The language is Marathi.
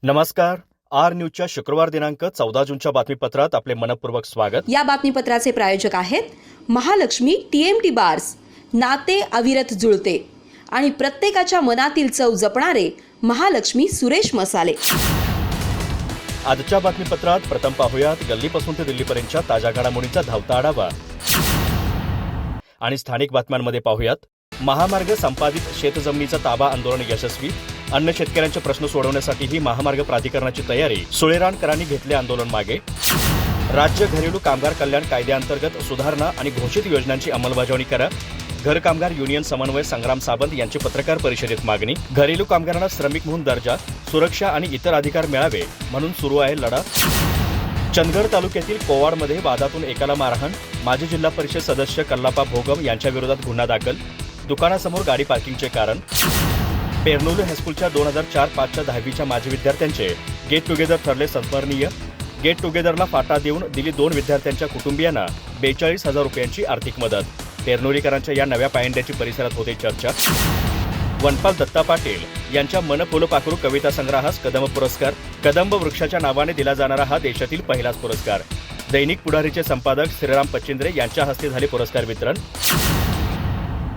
नमस्कार. आर न्यूजच्या शुक्रवार दिनांक 14 जूनच्या बातमीपत्रात आपले मनपूर्वक स्वागत. या बातमीपत्राचे प्रायोजक आहेत महालक्ष्मी TMT बार्स. नाते अविरत जुळते आणि प्रत्येकाच्या मनातील चव जपणारे महालक्ष्मी सुरेश मसाले. आजच्या बातमीपत्रात प्रथम पाहूयात गल्लीपासून ते दिल्लीपर्यंतच्या ताज्या घडामोडींचा धावता आढावा आणि स्थानिक बातम्यांमध्ये पाहूयात महामार्ग संपादित शेतजमिनीचा ताबा आंदोलन यशस्वी. अन्य शेतकऱ्यांचे प्रश्न सोडवण्यासाठीही महामार्ग प्राधिकरणाची तयारी. सुळेराणकरांनी घेतले आंदोलन मागे. राज्य घरेलू कामगार कल्याण कायद्याअंतर्गत सुधारणा आणि घोषित योजनांची अंमलबजावणी करा. घर कामगार युनियन समन्वय संग्राम सावंत यांची पत्रकार परिषदेत मागणी. घरेलू कामगारांना श्रमिक म्हणून दर्जा, सुरक्षा आणि इतर अधिकार मिळावे म्हणून सुरू आहे लढा. चंदगड तालुक्यातील कोवाडमध्ये वादातून एकाला मारहाण. माजी जिल्हा परिषद सदस्य कल्लापा भोगम यांच्या विरोधात गुन्हा दाखल. दुकानासमोर गाडी पार्किंगचे कारण. पेरनोली हायस्कूलच्या 2004-05च्या 10वीच्या माजी विद्यार्थ्यांचे गेट टुगेदर ठरले संस्मरणीय. गेट टुगेदरला फाटा देऊन दिली 2 विद्यार्थ्यांच्या कुटुंबियांना 42,000 रुपयांची आर्थिक मदत. पेरनोलीकरांच्या या नव्या पायंड्याची परिसरात होते चर्चा. वनपाल दत्ता पाटील यांच्या मन फुलपाखरू कविता संग्रहास कदंब पुरस्कार. कदंब वृक्षाच्या नावाने दिला जाणारा हा देशातील पहिलाच पुरस्कार. दैनिक पुढारीचे संपादक श्रीराम पचिंद्रे यांच्या हस्ते झाले पुरस्कार वितरण.